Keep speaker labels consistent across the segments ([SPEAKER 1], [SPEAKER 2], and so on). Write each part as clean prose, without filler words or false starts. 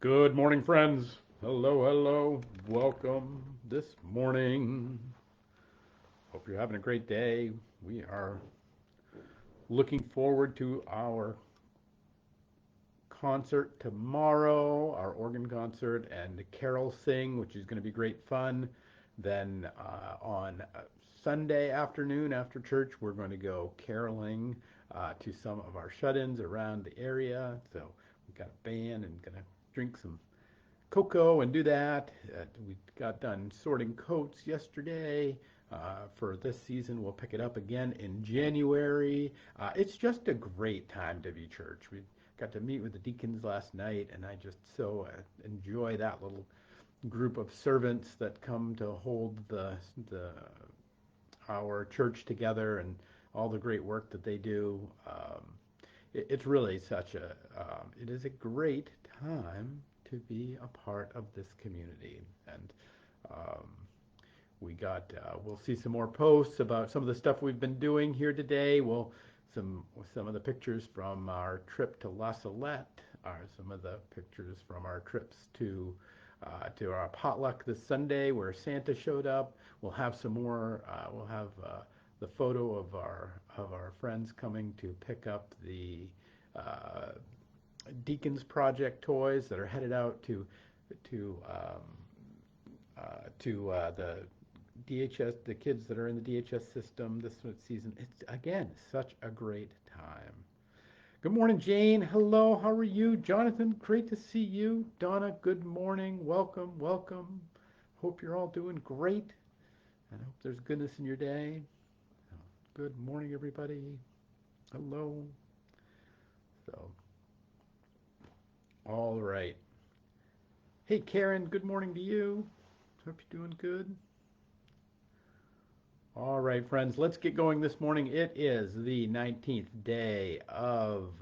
[SPEAKER 1] Good morning, friends. Hello, hello. Welcome this morning. Hope you're having a great day. We are looking forward to our concert tomorrow, our organ concert and carol sing, which is going to be great fun. Then on Sunday afternoon after church, we're going to go caroling to some of our shut-ins around the area. So we've got a band and going to drink some cocoa and do that. We got done sorting coats yesterday. For this season, we'll pick it up again in January. It's just a great time to be church. We got to meet with the deacons last night, and I just so enjoy that little group of servants that come to hold the our church together and all the great work that they do. It's really such a it is a great time to be a part of this community. And um, we'll see some more posts about some of the stuff we've been doing here today. Some of the pictures from our trip to La Salette are some of the pictures from our trips to our potluck this Sunday where Santa showed up. We'll have some more. We'll have the photo of our friends coming to pick up the uh, Deacons Project toys that are headed out to the DHS, the kids that are in the DHS system this season. It's again such a great time. Good morning, Jane. Hello, how are you? Jonathan, great to see you. Donna, good morning. Welcome, welcome. Hope you're all doing great. I hope there's goodness in your day. Good morning, everybody. Hello. So, all right. Hey, Karen, good morning to you. Hope you're doing good. All right, friends, let's get going this morning. It is the 19th day of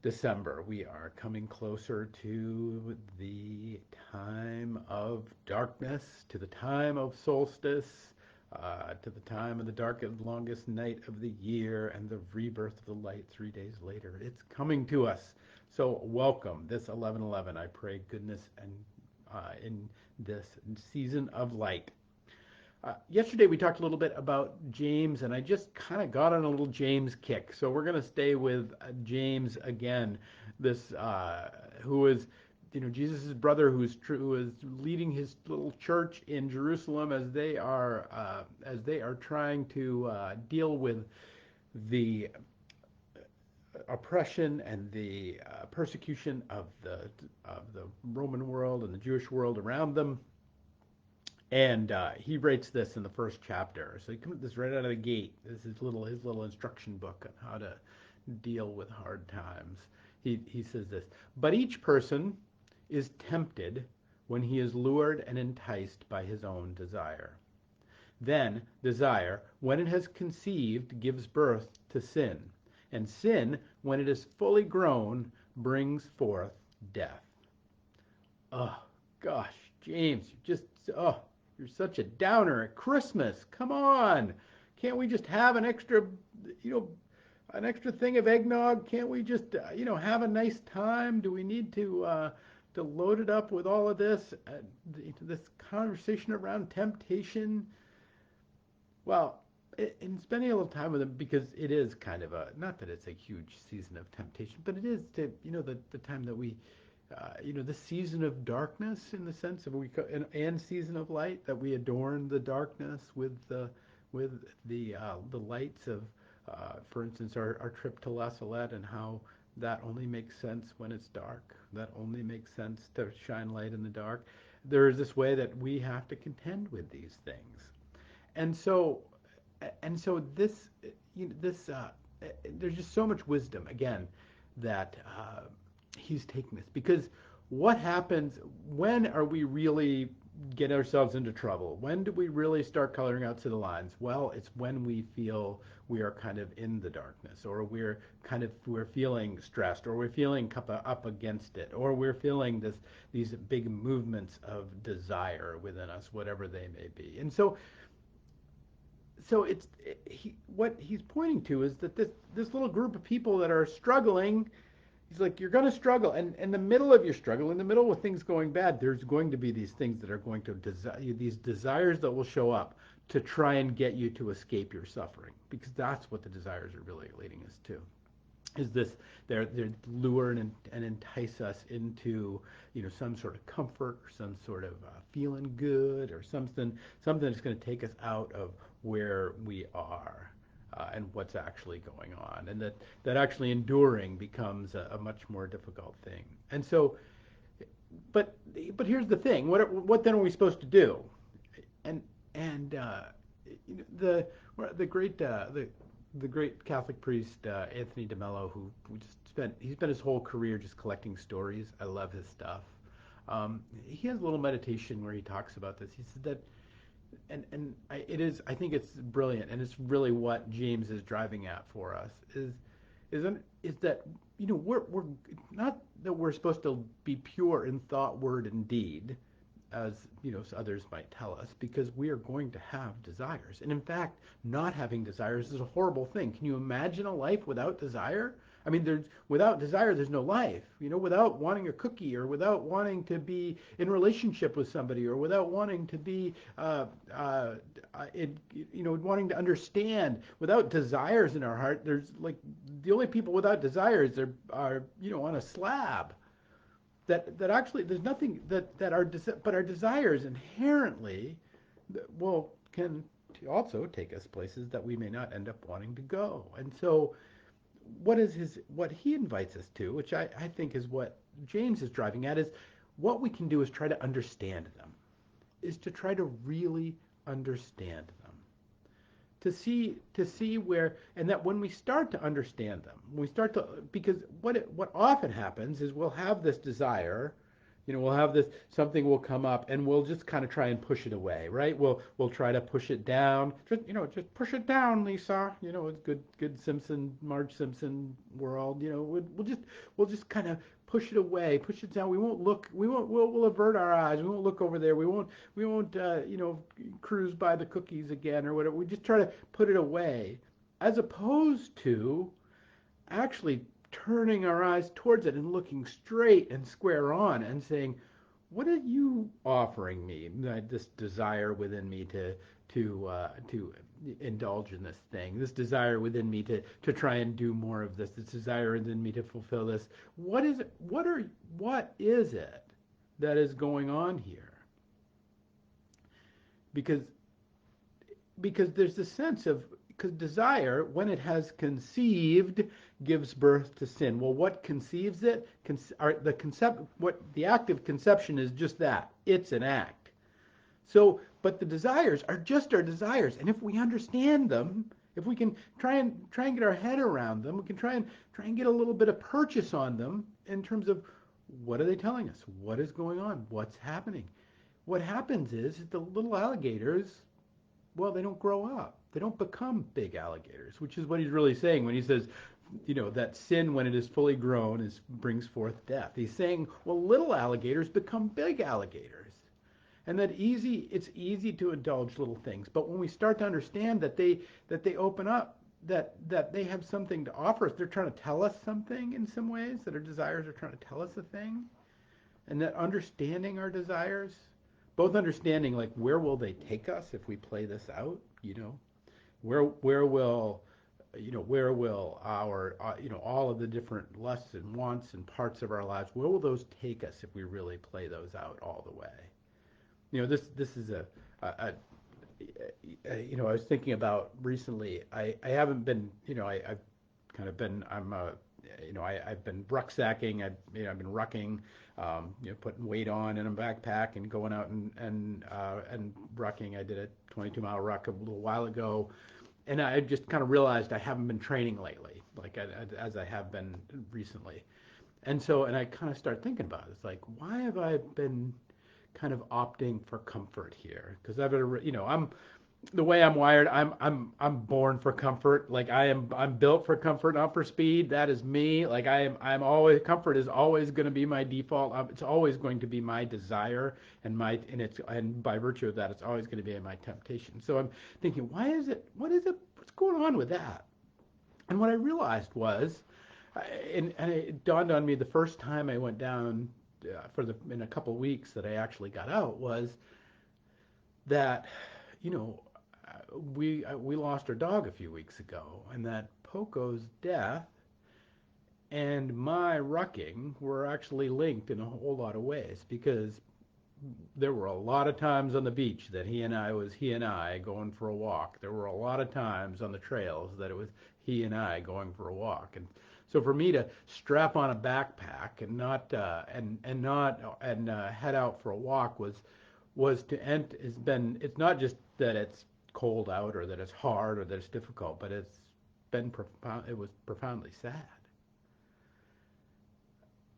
[SPEAKER 1] December. We are coming closer to the time of darkness, to the time of solstice, to the time of the darkest, longest night of the year, and the rebirth of the light 3 days later. It's coming to us. So welcome this 11:11. I pray goodness and in this season of light. Yesterday we talked a little bit about James, and I just kind of got on a little James kick. So we're going to stay with James again, this who is, Jesus' brother, who is leading his little church in Jerusalem as they are trying to deal with the oppression and the persecution of the Roman world and the Jewish world around them. And he writes this in the first chapter. So he comes this right out of the gate. This is his little instruction book on how to deal with hard times. He says this, but each person is tempted when he is lured and enticed by his own desire. Then desire, when it has conceived, gives birth to sin. And sin, when it is fully grown, brings forth death. Oh, gosh, James, you're such a downer at Christmas. Come on. Can't we just have you know, an extra thing of eggnog? Can't we just, have a nice time? Do we need to load it up with all of this conversation around temptation? Well, in spending a little time with him, because it is kind of not that it's a huge season of temptation, but it is the time that the season of darkness, in the sense of and season of light, that we adorn the darkness with the lights of, for instance, our trip to La Salette, and how that only makes sense when it's dark. That only makes sense to shine light in the dark. There is this way that we have to contend with these things, and so this there's just so much wisdom again that he's taking this, because what happens, when are we really get ourselves into trouble? When do we really start coloring out city lines? Well, it's when we feel we are kind of in the darkness, or we're feeling stressed, or we're feeling up against it, or we're feeling these big movements of desire within us, whatever they may be. And so what he's pointing to is that this little group of people that are struggling, He's like, you're going to struggle, and in the middle of your struggle, in the middle of things going bad, there's going to be these things that are going to these desires that will show up to try and get you to escape your suffering, because that's what the desires are really leading us to. Is this they're lure and entice us into some sort of comfort or some sort of feeling good or something that's going to take us out of where we are and what's actually going on, and that actually enduring becomes a much more difficult thing. And so, but here's the thing: what then are we supposed to do? And and the the great the great Catholic priest Anthony DeMello, who just he spent his whole career just collecting stories. I love his stuff. He has a little meditation where he talks about this. He said that, I think it's brilliant, and it's really what James is driving at for us. Is that we're not that we're supposed to be pure in thought, word, and deed, as others might tell us, because we are going to have desires. And in fact, not having desires is a horrible thing. Can you imagine a life without desire? I mean, without desire, there's no life. Without wanting a cookie, or without wanting to be in relationship with somebody, or without wanting to be, wanting to understand. Without desires in our heart, there's like the only people without desires are on a slab. That actually there's nothing that our desires inherently can also take us places that we may not end up wanting to go. And so what he invites us to, which I think is what James is driving at, is what we can do is try to understand them, is to try to really understand them, to see where, and that when we start to understand them, when we start to, because what often happens is we'll have this desire, we'll have this, something will come up, and we'll just kind of try and push it away, right? We'll try to push it down, just push it down, Lisa. It's good Marge Simpson world. We'll just kind of push it away, push it down. We won't look. We'll avert our eyes. We won't look over there. We won't cruise by the cookies again or whatever. We just try to put it away, as opposed to actually turning our eyes towards it and looking straight and square on and saying, what are you offering me? This desire within me to indulge in this thing, this desire within me to try and do more of this desire within me to fulfill this. What is it? What is it that is going on here? Because there's this sense of, because desire, when it has conceived, gives birth to sin. Well, what conceives it? The act of conception is just that. It's an act. So, but the desires are just our desires, and if we understand them, if we can try and get our head around them, we can try and get a little bit of purchase on them in terms of, what are they telling us? What is going on? What's happening? What happens is the little alligators, well, they don't grow up. They don't become big alligators, which is what he's really saying when he says, that sin, when it is fully grown, brings forth death. He's saying, well, little alligators become big alligators. And it's easy to indulge little things. But when we start to understand that they open up, that they have something to offer us, they're trying to tell us something in some ways, that our desires are trying to tell us a thing, and that understanding our desires, both understanding, like, where will they take us if we play this out, where will our all of the different lusts and wants and parts of our lives, where will those take us if we really play those out all the way? This is I was thinking about recently. I haven't been, I've kind of been, I've been rucksacking. I've been rucking, putting weight on in a backpack and going out and rucking. I did a 22-mile ruck a little while ago, and I just kind of realized I haven't been training lately, like as I have been recently. And I kind of start thinking about it. It's like, why have I been kind of opting for comfort here? Because I'm the way I'm wired. I'm born for comfort. Like I'm built for comfort, not for speed. That is me. Like I'm always, comfort is always going to be my default. It's always going to be my desire, and by virtue of that, it's always going to be my temptation. So I'm thinking, why is it? What's going on with that? And what I realized was, And it dawned on me the first time I went down in a couple of weeks that I actually got out was that, you know, we lost our dog a few weeks ago, and that Poco's death and my rucking were actually linked in a whole lot of ways because there were a lot of times on the beach that he and I going for a walk. There were a lot of times on the trails that it was he and I going for a walk. And so for me to strap on a backpack and not head out for a walk was to end has been it's not just that it's cold out or that it's hard or that it's difficult, but it was profoundly sad.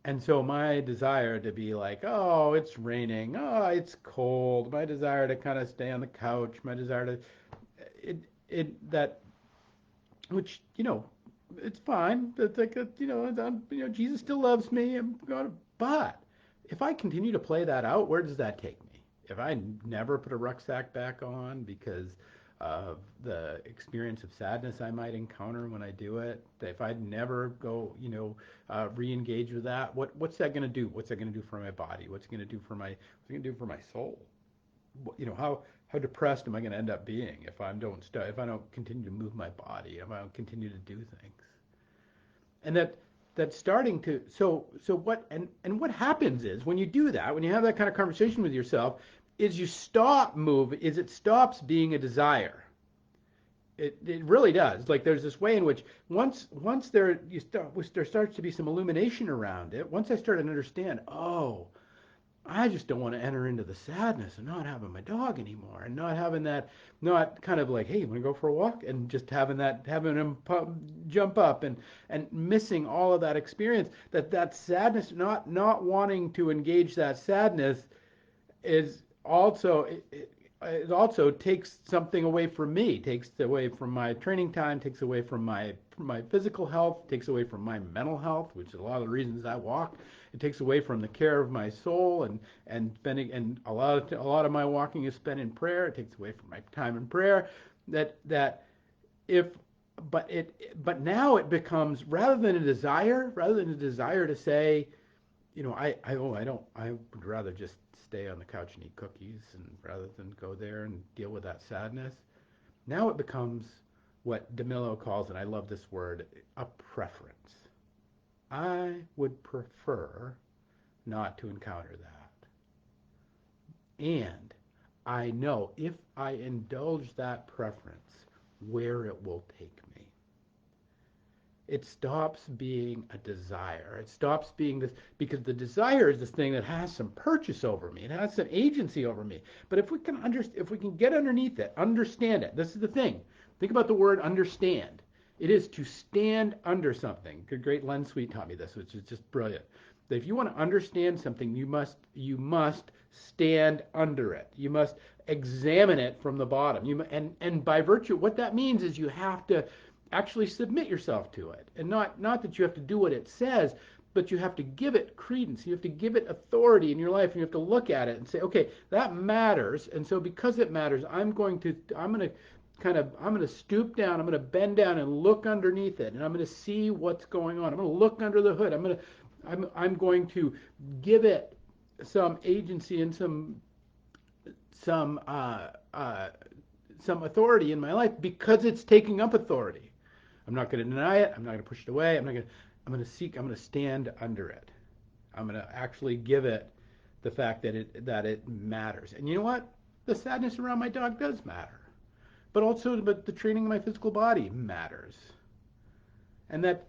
[SPEAKER 1] And so my desire to be like, oh, it's raining, oh, it's cold, my desire to kind of stay on the couch, my desire to it that which it's fine. It's like Jesus still loves me. I'm going, but if I continue to play that out, where does that take me? If I never put a rucksack back on because of the experience of sadness I might encounter when I do it, if I never go, re-engage with that, what's that going to do? What's that going to do for my body? What's it going to do for my soul? How depressed am I going to end up being if I don't continue to move my body, if I don't continue to do things? And that's starting to what and what happens is when you do that, when you have that kind of conversation with yourself, is it stops being a desire. It really does. Like there's this way in which once there starts to be some illumination around it. Once I start to understand, oh, I just don't want to enter into the sadness of not having my dog anymore and not having that, not kind of like, hey, you want to go for a walk? And just having him jump up and missing all of that experience, that sadness, not wanting to engage that sadness is also, it also takes something away from me, takes away from my training time, takes away from my physical health, takes away from my mental health, which is a lot of the reasons I walk. It takes away from the care of my soul and spending and a lot of my walking is spent in prayer. It takes away from my time in prayer. That if but now it becomes rather than a desire to say, I would rather just stay on the couch and eat cookies and rather than go there and deal with that sadness. Now it becomes what DeMillo calls, and I love this word, a preference. I would prefer not to encounter that. And I know if I indulge that preference, where it will take me. It stops being a desire. It stops being this, because the desire is this thing that has some purchase over me. It has some agency over me. But if we can get underneath it, understand it. This is the thing. Think about the word understand. It is to stand under something. The great Len Sweet taught me this, which is just brilliant. That if you want to understand something, you must stand under it. You must examine it from the bottom. And by virtue, what that means is you have to actually submit yourself to it. And not that you have to do what it says, but you have to give it credence. You have to give it authority in your life. And you have to look at it and say, okay, that matters. And so because it matters, I'm going to stoop down, I'm going to bend down and look underneath it, and I'm going to see what's going on. I'm going to look under the hood. I'm going to give it some agency and some authority in my life because it's taking up authority. I'm not going to deny it. I'm not going to push it away. I'm going to stand under it. I'm going to actually give it the fact that it matters. And you know what? The sadness around my dog does matter. But the training of my physical body matters. And that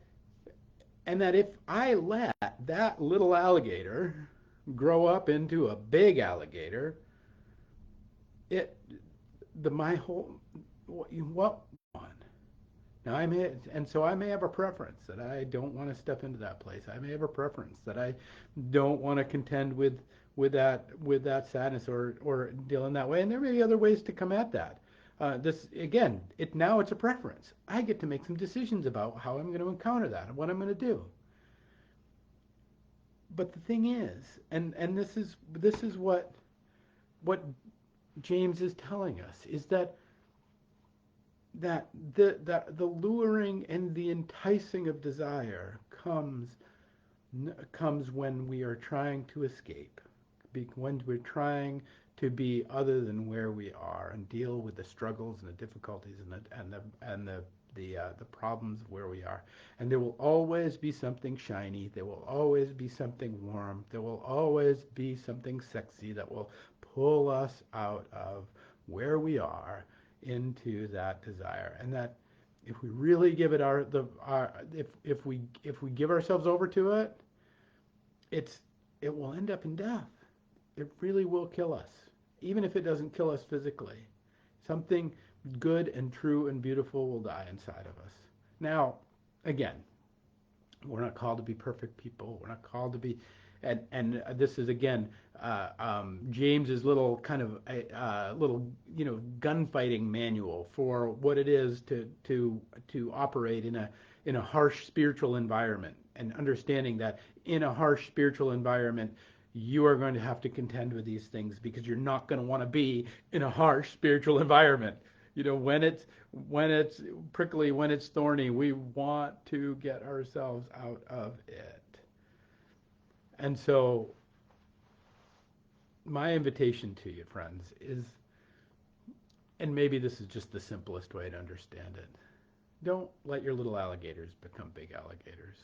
[SPEAKER 1] if I let that little alligator grow up into a big alligator, my whole what one. Now I may have a preference that I don't want to step into that place. I may have a preference that I don't want to contend with that sadness or deal in that way. And there may be other ways to come at that. This again, now it's a preference. I get to make some decisions about how I'm going to encounter that and what I'm going to do. But the thing is, and this is what James is telling us, is that the luring and the enticing of desire comes when we are trying to escape, when we're trying to be other than where we are and deal with the struggles and the difficulties and the problems of where we are. And there will always be something shiny. There will always be something warm. There will always be something sexy that will pull us out of where we are into that desire. And that if we really give it if we give ourselves over to it, it will end up in death. It really will kill us, even if it doesn't kill us physically. Something good and true and beautiful will die inside of us. Now, again, we're not called to be perfect people. We're not called to be, and this is again James's little kind of little gunfighting manual for what it is to operate in a harsh spiritual environment, and understanding that in a harsh spiritual environment you are going to have to contend with these things, because you're not going to want to be in a harsh spiritual environment. When it's prickly, when it's thorny, we want to get ourselves out of it. And so my invitation to you, friends, is, and maybe this is just the simplest way to understand it, don't let your little alligators become big alligators.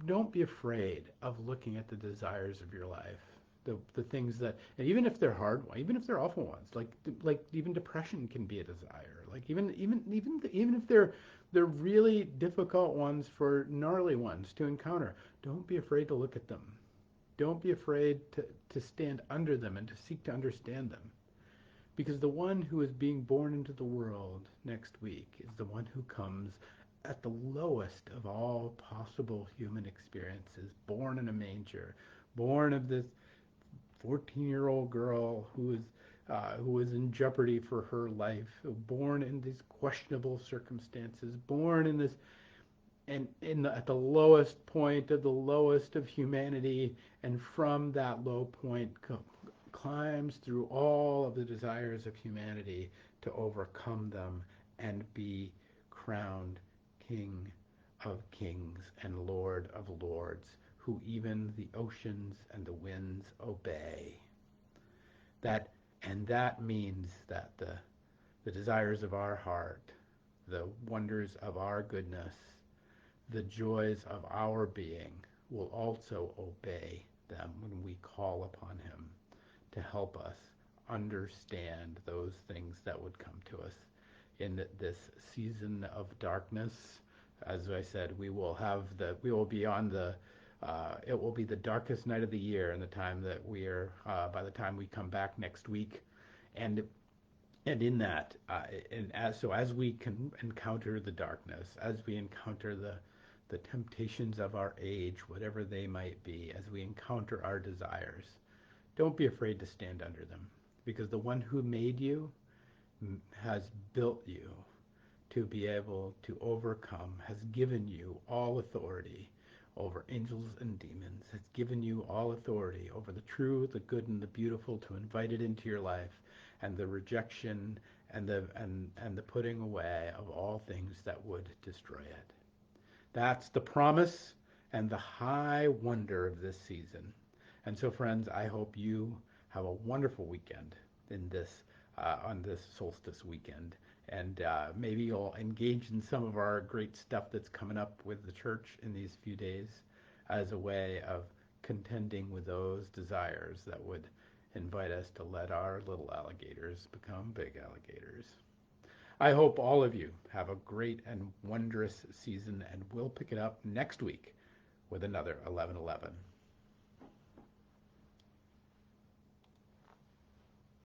[SPEAKER 1] Don't be afraid of looking at the desires of your life, the things that, and even if they're hard, even if they're awful ones, like even depression can be a desire. Like even if they're really difficult ones, for gnarly ones to encounter, don't be afraid to look at them. Don't be afraid to stand under them and to seek to understand them. Because the one who is being born into the world next week is the one who comes at the lowest of all possible human experiences, born in a manger, born of this 14-year-old girl who is in jeopardy for her life, born in these questionable circumstances, born in this, and at the lowest point of the lowest of humanity, and from that low point climbs through all of the desires of humanity to overcome them and be crowned King of Kings and Lord of Lords, who even the oceans and the winds obey. That means that the desires of our heart, the wonders of our goodness, the joys of our being will also obey them when we call upon him to help us understand those things that would come to us in this season of darkness. As I said, we will be on it will be the darkest night of the year, and the time that by the time we come back next week, and in that, as we can encounter the darkness, as we encounter the temptations of our age, whatever they might be, as we encounter our desires, don't be afraid to stand under them, because the one who made you has built you to be able to overcome, has given you all authority over angels and demons, has given you all authority over the true, the good, and the beautiful, to invite it into your life, and the rejection and the putting away of all things that would destroy it. That's the promise and the high wonder of this season. And so, friends, I hope you have a wonderful weekend on this solstice weekend. And maybe you'll engage in some of our great stuff that's coming up with the church in these few days as a way of contending with those desires that would invite us to let our little alligators become big alligators. I hope all of you have a great and wondrous season, and we'll pick it up next week with another 11:11.